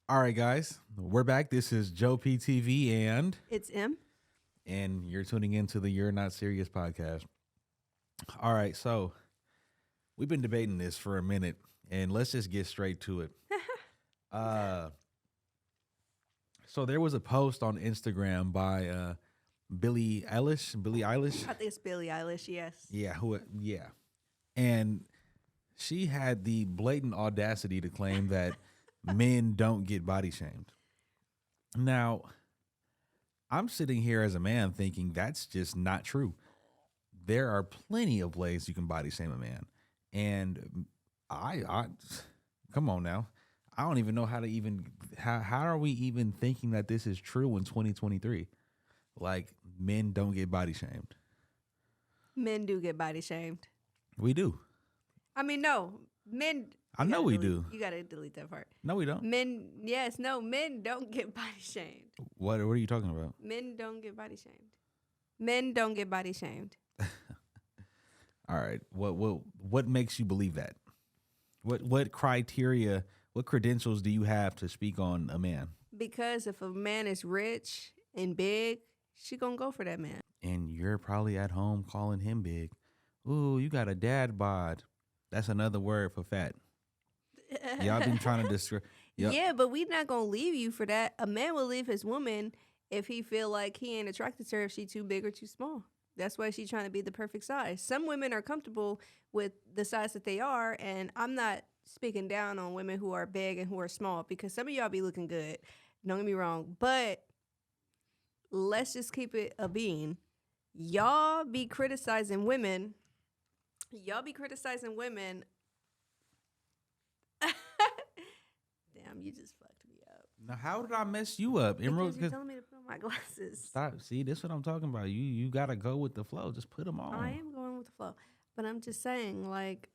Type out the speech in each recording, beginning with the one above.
All right, guys, we're back. This is Joe PTV, It's M. and you're tuning into the You're Not Serious podcast. All right, so we've been debating this for a minute, and let's just get straight to it. So there was a post on Instagram by Billie Eilish. Billie Eilish, I think it's Billie Eilish, yes. yeah, and she had the blatant audacity to claim that men don't get body shamed. Now, I'm sitting here as a man thinking that's just not true. There are plenty of ways you can body shame a man. And I come on now. I don't even know how to even, how are we even thinking that this is true in 2023? Like, men don't get body shamed. Men do get body shamed. We do. I mean, no. Men. I know we do. You got to delete that part. No, we don't. Men don't get body shamed. What are you talking about? Men don't get body shamed. Men don't get body shamed. All right. What makes you believe that? What criteria, what credentials do you have to speak on a man? Because if a man is rich and big, she gonna go for that man. And you're probably at home calling him big. Ooh, you got a dad bod. That's another word for fat. Y'all been trying to describe. Yep. Yeah, but we not gonna leave you for that. A man will leave his woman if he feel like he ain't attracted to her if she too big or too small. That's why she's trying to be the perfect size. Some women are comfortable with the size that they are, and I'm not speaking down on women who are big and who are small because some of y'all be looking good. Don't get me wrong, but let's just keep it a bean. Y'all be criticizing women. Damn, you just fucked me up. Now, how did I mess you up, Emerald? Because you're telling me to put on my glasses. Stop. See, this is what I'm talking about. You gotta go with the flow. Just put them on. I am going with the flow, but I'm just saying, like,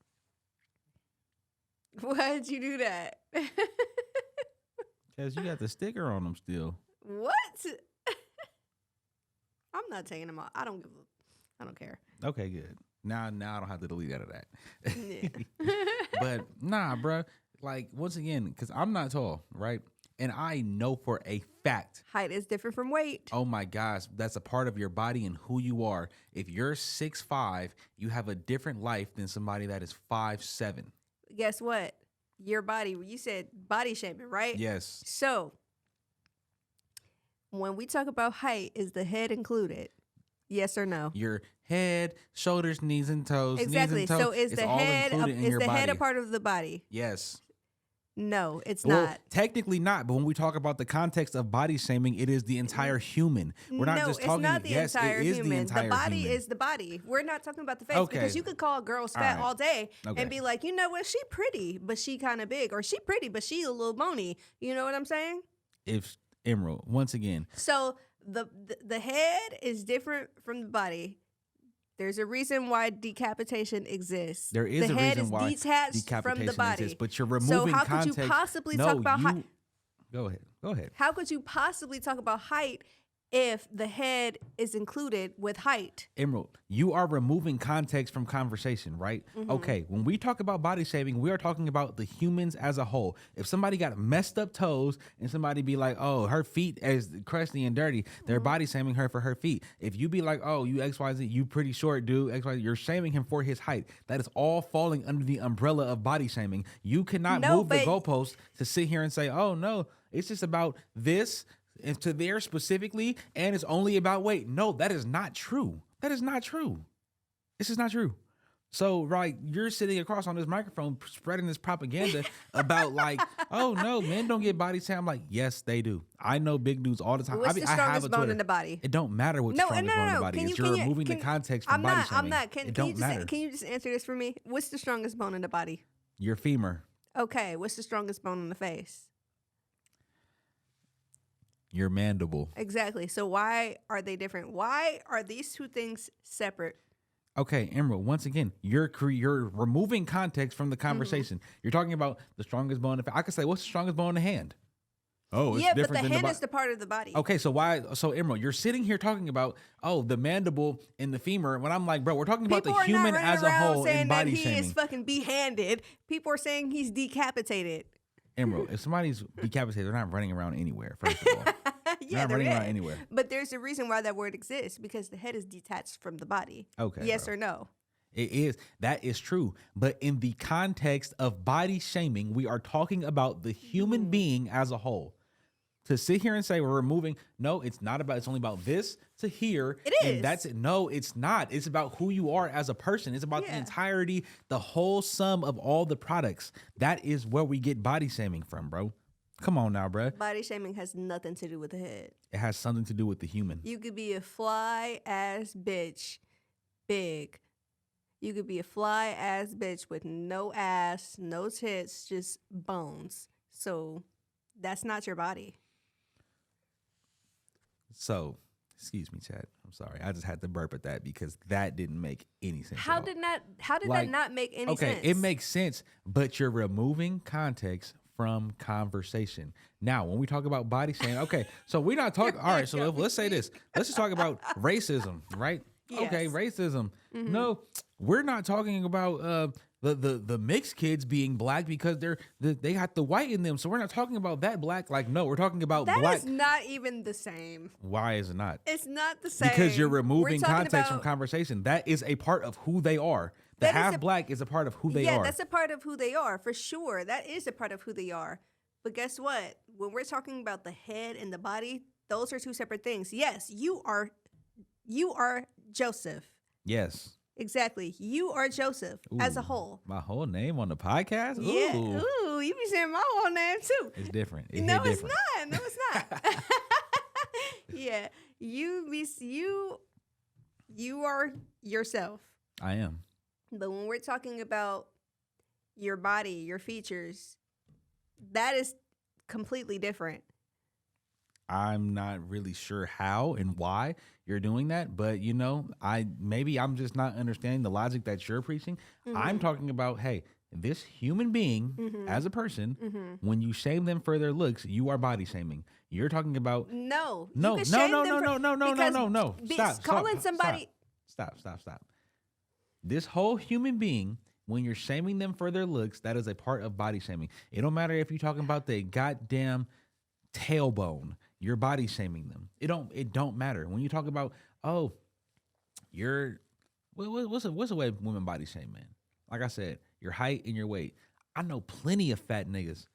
why'd you do that? Because you got the sticker on them still. What? I'm not taking them off. I don't care. Okay, good. Now I don't have to delete out of that. Yeah. But nah, bruh. Like, once again, because I'm not tall, right? And I know for a fact. Height is different from weight. Oh my gosh, that's a part of your body and who you are. If you're 6'5", you have a different life than somebody that is 5'7". Guess what? Your body, you said body shaming, right? Yes. So, when we talk about height, is the head included? Yes or no? Your head, shoulders, knees, and toes. Exactly. Knees and toes, So is the head a part of the body? Yes. No, it's Well, not. Technically not, but when we talk about the context of body shaming, it is the entire human. We're not just talking. It's not the yes, entire it is human. the entire body human. is the body. We're not talking about the face Okay. because you could call girls fat right. all day Okay. and be like, you know what, she pretty, but she kind of big, or she pretty, but she a little bony. You know what I'm saying? If Emerald, once again, So the head is different from the body. There's a reason why decapitation exists. there is the a head reason is why detached decapitation from the body. exists, but you're So removing how context. could you possibly no, talk about height? Go ahead. How could you possibly talk about height if the head is included with height? Emerald, you are removing context from conversation, right? Mm-hmm. Okay, when we talk about body shaming, we are talking about the humans as a whole. If somebody got messed up toes and somebody be like, oh, her feet is crusty and dirty, they're Mm-hmm. body shaming her for her feet. If you be like, oh, you XYZ, you pretty short dude, XYZ, you're shaming him for his height. That is all falling under the umbrella of body shaming. You cannot move the goalpost to sit here and say, oh, no, it's just about this and to there specifically, and it's only about weight. No, that is not true. That is not true. This is not true. So, right, you're sitting across on this microphone spreading this propaganda about like, oh no, men don't get body shamed. I'm like, yes, they do. I know big dudes all the time. What's the strongest bone in the body? It don't matter what's the strongest bone in the body. It's you're removing the context from body shaming. I'm not. Can you just answer this for me? What's the strongest bone in the body? Your femur. Okay, what's the strongest bone in the face? Your mandible. Exactly. So why are they different? Why are these two things separate? Okay, Emerald, once again, you're removing context from the conversation. Mm-hmm. You're talking about the strongest bone. I could say, what's the strongest bone in the hand? Oh, it's different but the than hand is the part of the body. Okay, so why? So Emerald, you're sitting here talking about the mandible and the femur. When I'm like, bro, we're talking about the human as a whole in body shaming. He is fucking behanded. People are saying he's decapitated. Emerald, if somebody's decapitated, they're not running around anywhere, first of all. Yeah, not running around anywhere. But there's a reason why that word exists, because the head is detached from the body. Okay. Yes or no? It is. That is true. But in the context of body shaming, we are talking about the human being as a whole. To sit here and say we're removing, no, it's not about, it's only about this to here. It is. And that's it. No, it's not. It's about who you are as a person. It's about the entirety, the whole sum of all the products. That is where we get body shaming from, bro. Come on now, bro. Body shaming has nothing to do with the head. It has something to do with the human. You could be a fly ass bitch, big. You could be a fly ass bitch with no ass, no tits, just bones. So that's not your body. So, excuse me, Chad. I'm sorry. I just had to burp at that because that didn't make any sense. How did that not make any sense? Okay, it makes sense, but you're removing context from conversation. Now, when we talk about body shaming, okay, so we're not talking. All right, so let's say this. Let's just talk about racism, right? Yes. Okay, racism. No, we're not talking about the mixed kids being black because they got the white in them. So we're not talking about that black. Like, no, we're talking about that black. That is not even the same. Why is it not? It's not the same. Because you're removing context from conversation. That is a part of who they are. The half black is a part of who they are. Yeah, that's a part of who they are, for sure. That is a part of who they are. But guess what? When we're talking about the head and the body, those are two separate things. Yes, you are Joseph. Yes. Exactly. You are Joseph as a whole. My whole name on the podcast? Ooh. Yeah. Ooh, you be saying my whole name too. It's different. No, it's not. No, it's not. Yeah. You are yourself. I am. But when we're talking about your body, your features, that is completely different. I'm not really sure how and why you're doing that, but I'm just not understanding the logic that you're preaching. I'm talking about, hey, this human being as a person, when you shame them for their looks, you are body shaming. You're talking about no. Stop. This whole human being, when you're shaming them for their looks, that is a part of body shaming. It don't matter if you're talking about the goddamn tailbone. You're body shaming them. It don't matter. When you talk about, what's the way women body shame, man? Like I said, your height and your weight. I know plenty of fat niggas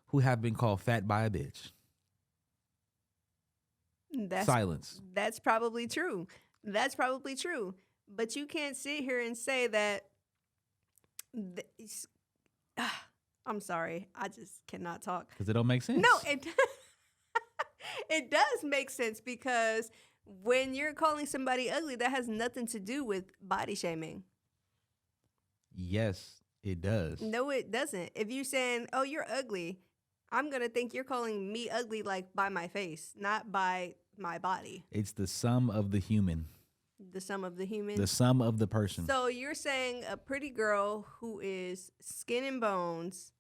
who have been called fat by a bitch. Silence. That's probably true. But you can't sit here and say that. I'm sorry. I just cannot talk. Because it don't make sense. No, it does make sense, because when you're calling somebody ugly, that has nothing to do with body shaming. Yes, it does. No, it doesn't. If you're saying, oh, you're ugly, I'm going to think you're calling me ugly like by my face, not by my body. It's the sum of the human. The sum of the human? The sum of the person. So you're saying a pretty girl who is skin and bones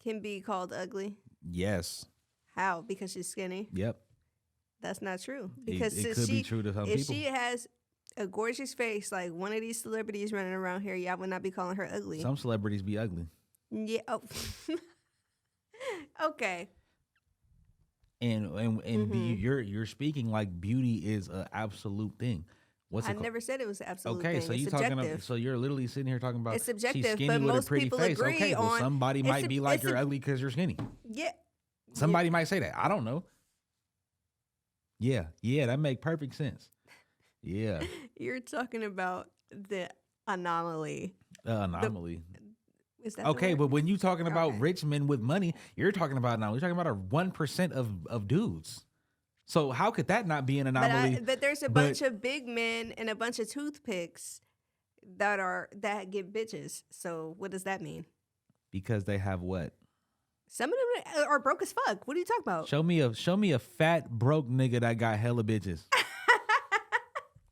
can be called ugly? Yes. How? Because she's skinny? Yep. That's not true. Because it could be true to some people. If she has a gorgeous face like one of these celebrities running around here, y'all would not be calling her ugly. Some celebrities be ugly. Yeah. Oh. Okay. And you're speaking like beauty is an absolute thing. I never said it was an absolute thing. Okay, so you so you're literally sitting here talking about it's subjective, she's skinny but with most a pretty people face. agree Okay, well, on somebody might be like you're ugly because you're skinny. Yeah. Somebody might say that. I don't know. Yeah, that make perfect sense. Yeah. You're talking about the anomaly. Is that okay? But when you talking about rich men with money, you're talking about now. You're talking about a 1% of dudes. So how could that not be an anomaly? But there's a bunch of big men and a bunch of toothpicks that get bitches. So what does that mean? Because they have what? Some of them are broke as fuck. What are you talking about? Show me a fat broke nigga that got hella bitches.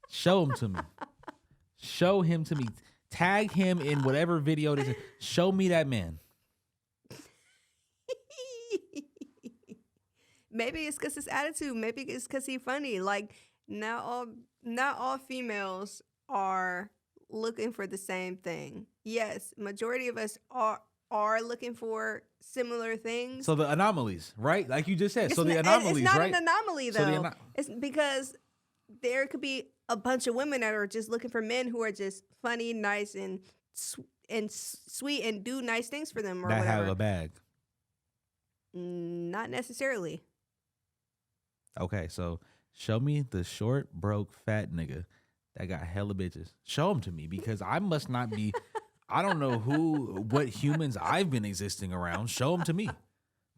Show him to me. Show him to me. Tag him in whatever video this is. Show me that man. Maybe it's because his attitude. Maybe it's because he's funny. Like, not all females are looking for the same thing. Yes, majority of us are looking for similar things. So the anomalies, right? Like you just said. So the anomalies, it's not right? an anomaly though. It's because there could be a bunch of women that are just looking for men who are just funny, nice, and sweet and do nice things for them or that whatever. have a bag. Not necessarily. Okay, so show me the short, broke, fat nigga that got hella bitches. Show them to me because I must not be. I don't know what humans I've been existing around. Show them to me.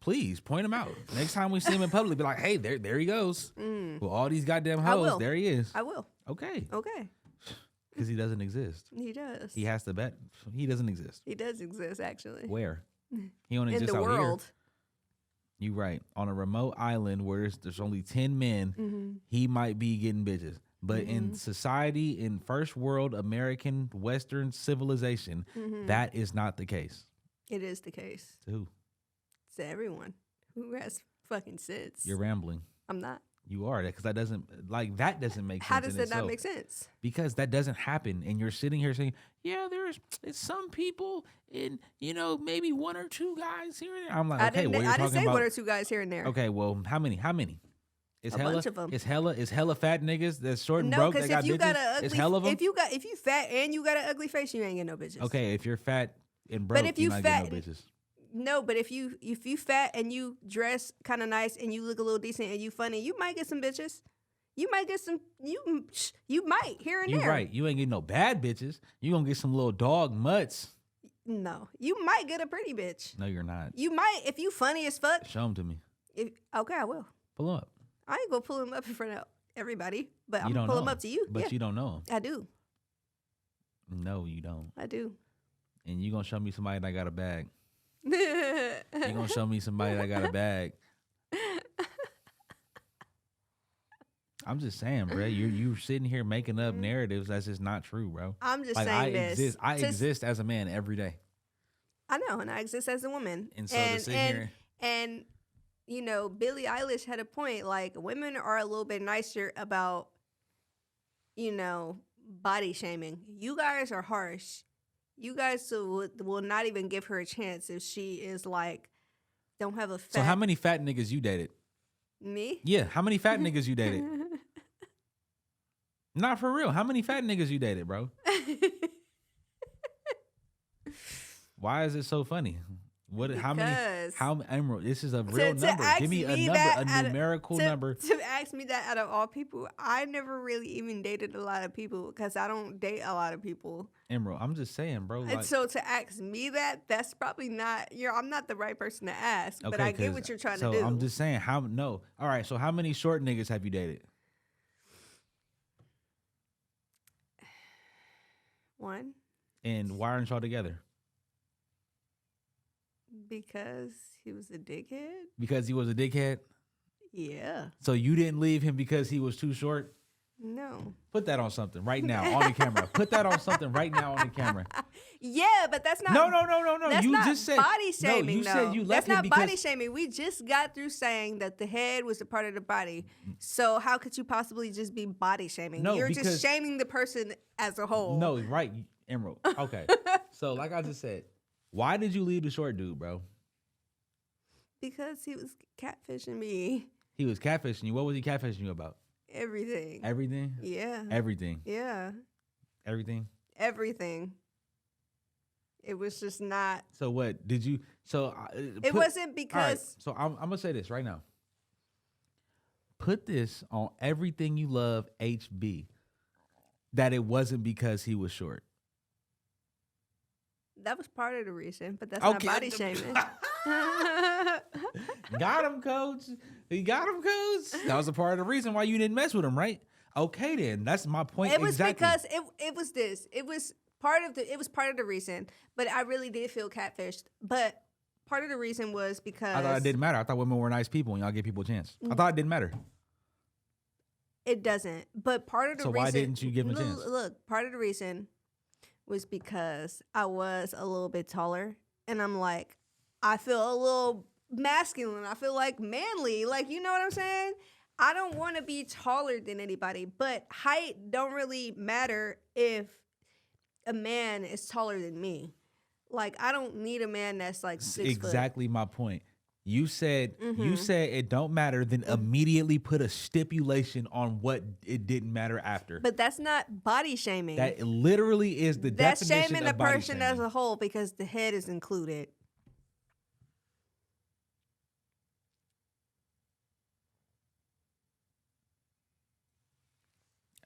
Please point them out. Next time we see him in public, be like, hey, there he goes. Well, all these goddamn hoes, there he is. I will. Okay. Okay. Because he doesn't exist. He does. He has to bet. He doesn't exist. He does exist, actually. Where? He only exists in the out world. Here. You right. On a remote island where there's only 10 men, he might be getting bitches. But in society, in first world American Western civilization, that is not the case. It is the case. To who? To everyone who has fucking sense. You're rambling. I'm not. You are, because that doesn't make sense. How does that not make sense? Because that doesn't happen, and you're sitting here saying, "Yeah, it's some people, and maybe one or two guys here and there." I'm like, okay, well, I didn't say one or two guys here and there. Okay, well, how many? It's hella, bunch of them. It's hella fat niggas that's short and broke that got bitches. Got an ugly, it's hella of them. If you fat and you got an ugly face, you ain't getting no bitches. Okay, if you're fat and broke, you're not getting no bitches. No, but if you fat and you dress kind of nice and you look a little decent and you funny, you might get some bitches. You might get some. You might here and there. You're right. You ain't getting no bad bitches. You gonna get some little dog mutts. No, you might get a pretty bitch. No, you're not. You might if you funny as fuck. Show them to me. Okay, I will. Pull them up. I ain't gonna pull him up in front of everybody, but I'm gonna gonna pull him up to you. But you don't know him. I do. No, you don't. I do. And you gonna show me somebody that got a bag. You gonna show me somebody that got a bag. I'm just saying, bro. You're sitting here making up narratives that's just not true, bro. I'm just saying I exist as a man every day. I know, and I exist as a woman. And so to sit here and Billie Eilish had a point. Like, women are a little bit nicer about, body shaming. You guys are harsh. You guys will not even give her a chance if she is like, don't have a fat. So how many fat niggas you dated? Me? Yeah, how many fat niggas you dated? Not for real. How many fat niggas you dated, bro? Why is it so funny? Emerald, this is a real number. Give me a number, a numerical number. To ask me that out of all people, I never really even dated a lot of people because I don't date a lot of people. Emerald, I'm just saying, bro. And so to ask me that's probably not, I'm not the right person to ask, but I get what you're trying to do. So I'm just saying, all right, so how many short niggas have you dated? One. And why aren't y'all together? Because he was a dickhead. Because he was a dickhead? Yeah. So you didn't leave him because he was too short? No. Put that on something right now on the camera. Put that on something right now on the camera. Yeah, but that's not. No. That's you not just said body shaming. No, you said you left That's him not body shaming. We just got through saying that the head was a part of the body. So how could you possibly just be body shaming? No, you're just shaming the person as a whole. No, right, Emerald. Okay. So like I just said, why did you leave the short dude, bro? Because he was catfishing me. He was catfishing you. What was he catfishing you about? Everything. Everything? Yeah. Everything? Yeah. Everything? Everything. It was just not. So what did you? So it wasn't because. Right, so I'm gonna say this right now. Put this on everything you love, HB. That it wasn't because he was short. That was part of the reason, but that's not body shaming. Got him, coach. He got him, coach. That was a part of the reason why you didn't mess with him, right? Okay, then that's my point. It was exactly. because it was this. It was part of the reason. But I really did feel catfished. But part of the reason was because I thought it didn't matter. I thought women were nice people and y'all give people a chance. I thought it didn't matter. It doesn't. But part of the reason. So why didn't you give him a chance? Look, part of the reason was because I was a little bit taller, and I'm like, I feel a little masculine. I feel like manly. Like, you know what I'm saying? I don't want to be taller than anybody, but height don't really matter if a man is taller than me. Like, I don't need a man that's like 6 exactly foot. my point. You said it don't matter, then immediately put a stipulation on what it didn't matter after. But that's not body shaming. That literally is the that's definition shaming of the body person shaming. as a whole because the head is included.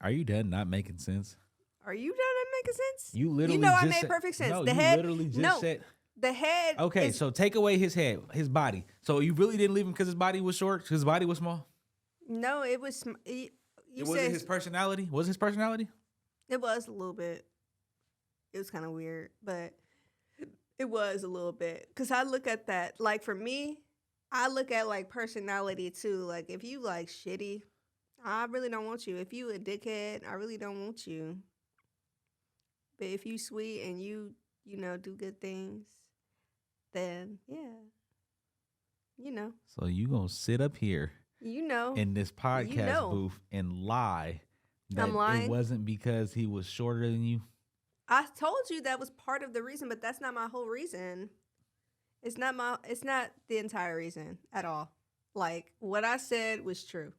Are you done not making sense? Are you done not making sense? You literally You know I just made perfect sense. No, the you head, literally just no, said. The head. Okay, so take away his head, his body. So you really didn't leave him because his body was short? His body was small? No, it was. It wasn't his personality? Was his personality? It was a little bit. It was kind of weird, but it was a little bit. Because I look at that, like for me, I look at like personality too. Like if you like shitty, I really don't want you. If you a dickhead, I really don't want you. But if you sweet and you know, do good things, then yeah, you know. So you gonna sit up here, in this podcast booth and lie that I'm lying. It wasn't because he was shorter than you? I told you that was part of the reason, but that's not my whole reason. It's not the entire reason at all. Like what I said was true.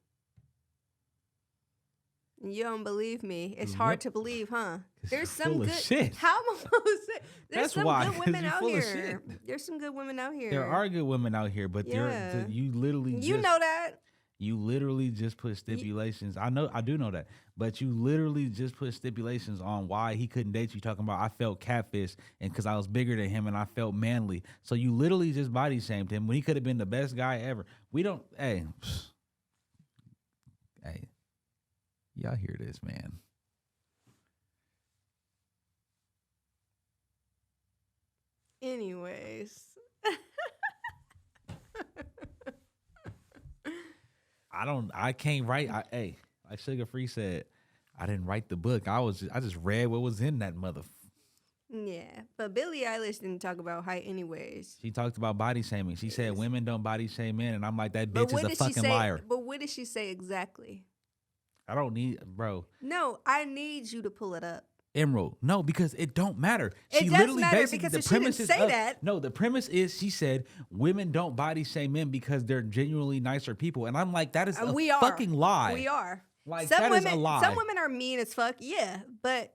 You don't believe me. It's hard to believe, huh? There's some good shit. How am I supposed to say? There's some why, good women out full of here. shit. There's some good women out here. There are good women out here, but you literally know that. You literally just put stipulations. I do know that. But you literally just put stipulations on why he couldn't date you, talking about I felt catfish and because I was bigger than him and I felt manly. So you literally just body shamed him when he could have been the best guy ever. Hey, y'all hear this, man. Anyways. I can't write. Like Sugar Free said, I didn't write the book. I just read what was in that mother. Yeah, but Billie Eilish didn't talk about height anyways. She talked about body shaming. She said women don't body shame men, and I'm like, that bitch is a fucking liar. But what did she say exactly? I don't need, bro. No, I need you to pull it up. Emerald, no, because it don't matter. It does matter because if she didn't say that. No, the premise is she said women don't body shame men because they're genuinely nicer people, and I'm like, that is a fucking lie. We are. Like that is a lie. Some women are mean as fuck, yeah, but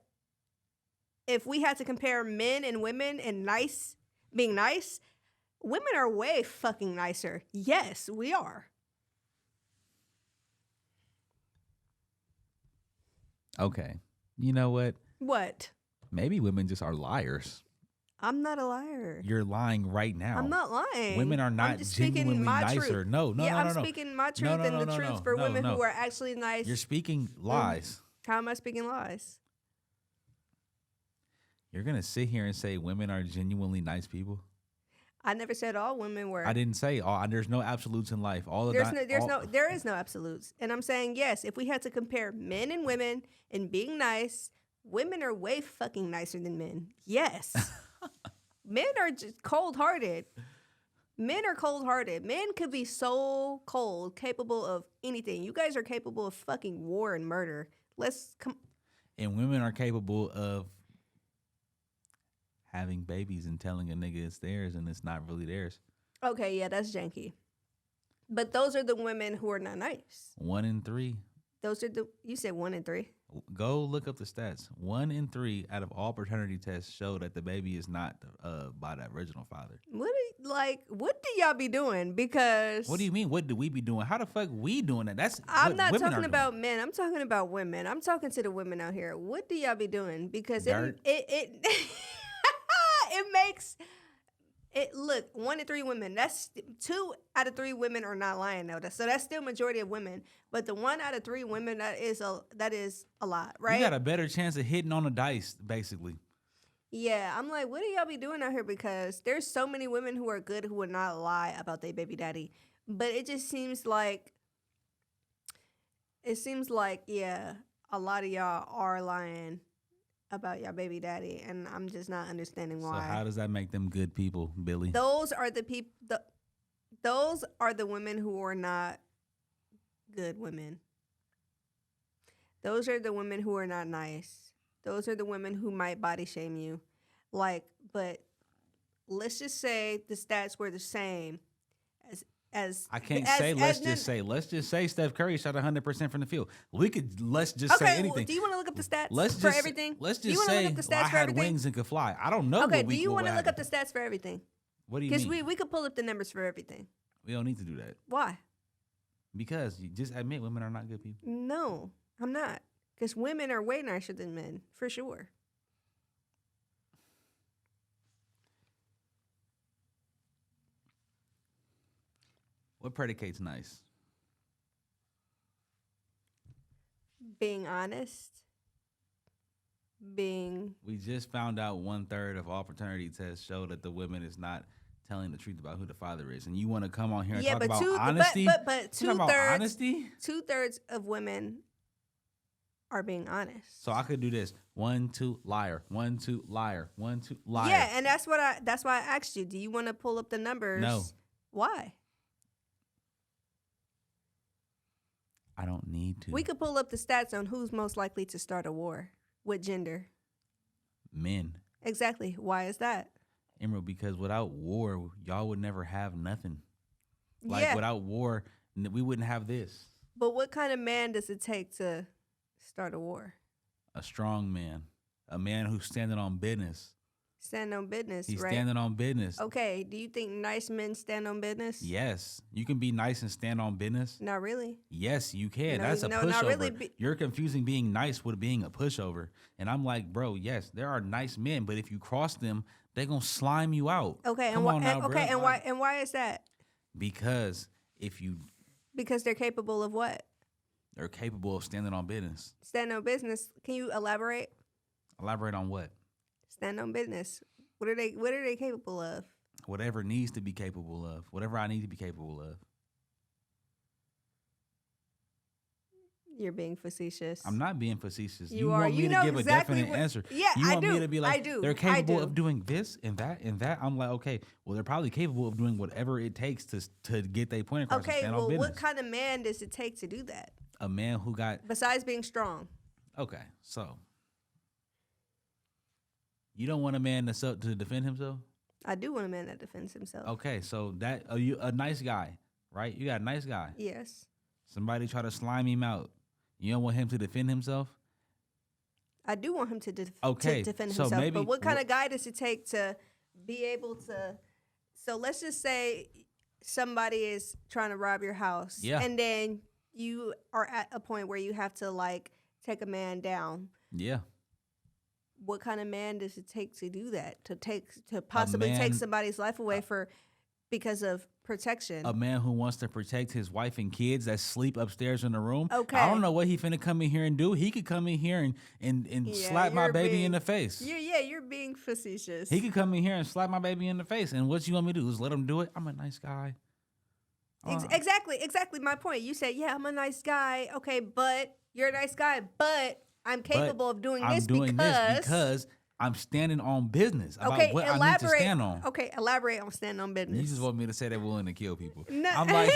if we had to compare men and women and being nice, women are way fucking nicer. Yes, we are. Okay, you know what? What? Maybe women just are liars. I'm not a liar. You're lying right now. I'm not lying. Women are not genuinely nicer. Truth. No. I'm speaking my truth and the truth for women who are actually nice. You're speaking lies. How am I speaking lies? You're going to sit here and say women are genuinely nice people? I never said all women were. I didn't say all. There's no absolutes in life. There is no absolutes. And I'm saying, yes, if we had to compare men and women and being nice, women are way fucking nicer than men. Yes. Men are just cold-hearted. Men are cold-hearted. Men could be so cold, capable of anything. You guys are capable of fucking war and murder. And women are capable of having babies and telling a nigga it's theirs and it's not really theirs. Okay, yeah, that's janky. But those are the women who are not nice. 1 in 3. You said 1 in 3? Go look up the stats. 1 in 3 out of all paternity tests show that the baby is not by the original father. What do y'all be doing? Because what do you mean? What do we be doing? How the fuck we doing that? I'm not talking about men. I'm talking about women. I'm talking to the women out here. What do y'all be doing? Because it it makes it look 1 in 3 women. That's 2 out of 3 women are not lying though. So that's still majority of women. But the 1 out of 3 women that is a lot, right? You got a better chance of hitting on the dice, basically. Yeah, I'm like, what do y'all be doing out here? Because there's so many women who are good who would not lie about their baby daddy. But it just seems like yeah, a lot of y'all are lying about your baby daddy, and I'm just not understanding why. So how does that make them good people, Billy? Those are the people. Those are the women who are not good women. Those are the women who are not nice. Those are the women who might body shame you, but let's just say the stats were the same as I can't say. Let's just say Steph Curry shot 100% from the field. Let's just say anything. Well, do you want to look up the stats for everything? Let's just say I had wings and could fly. I don't know. Okay. Do you want to look up the stats for everything? What do you mean? Because we could pull up the numbers for everything. We don't need to do that. Why? Because you just admit women are not good people. No, I'm not. Because women are way nicer than men, for sure. What predicates nice? Being honest. We just found out 1/3 of all paternity tests show that the women is not telling the truth about who the father is, and you want to come on here and talk about honesty? But 2/3 of women are being honest. So I could do this: 1, 2, liar; 1, 2, liar; 1, 2, liar. Yeah, and that's why I asked you. Do you want to pull up the numbers? No. Why? I don't need to. We could pull up the stats on who's most likely to start a war. What gender? Men. Exactly. Why is that? Emerald, because without war, y'all would never have nothing. Without war, we wouldn't have this. But what kind of man does it take to start a war? A strong man. A man who's standing on business. Stand on business, He's right? standing on business. Okay. Do you think nice men stand on business? Yes. You can be nice and stand on business. Not really. Yes, you can. That's a pushover. Not really. You're confusing being nice with being a pushover. And I'm like, bro, yes, there are nice men, but if you cross them, they're going to slime you out. Okay. And why is that? Because Because they're capable of what? They're capable of standing on business. Stand on business. Can you elaborate? Elaborate on what? Stand on business. What are they capable of? Whatever needs to be capable of. Whatever I need to be capable of. You're being facetious. I'm not being facetious. You want are. me to give exactly a definite answer. Yeah, you want I do. me to be like, I do. They're capable of doing this and that and that. I'm like, okay, well, they're probably capable of doing whatever it takes to get their point across. Okay, well, what kind of man does it take to do that? A man who got... Besides being strong. Okay, so... You don't want a man to defend himself? I do want a man that defends himself. Okay, so that a nice guy, right? You got a nice guy. Yes. Somebody try to slime him out. You don't want him to defend himself? I do want him to defend so himself. But what kind of guy does it take to be able to... So let's just say somebody is trying to rob your house. Yeah. And then you are at a point where you have to, like, take a man down. Yeah. What kind of man does it take to do that? To possibly take somebody's life away because of protection? A man who wants to protect his wife and kids that sleep upstairs in the room. Okay. I don't know what he finna come in here and do. He could come in here and slap my baby in the face. You're being facetious. He could come in here and slap my baby in the face. And what you want me to do is let him do it? I'm a nice guy. Exactly my point. You said, yeah, I'm a nice guy. Okay, but you're a nice guy, but I'm capable of doing this because I'm standing on business about what I need to stand on. Okay, elaborate on stand on business. You just want me to say they're willing to kill people. No, I'm like,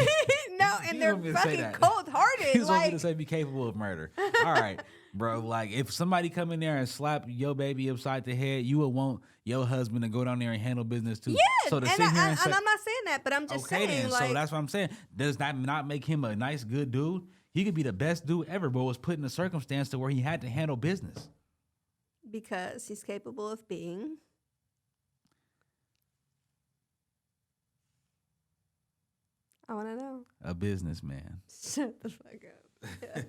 no, and they're fucking cold-hearted. You just want me to say be capable of murder. All right, bro. Like, if somebody come in there and slap your baby upside the head, you would want your husband to go down there and handle business too. Yeah, so and I'm not saying that, but I'm just saying. Then, so that's what I'm saying. Does that not make him a nice, good dude? He could be the best dude ever, but was put in a circumstance to where he had to handle business. Because he's capable of being. I want to know. A businessman. Shut the fuck up.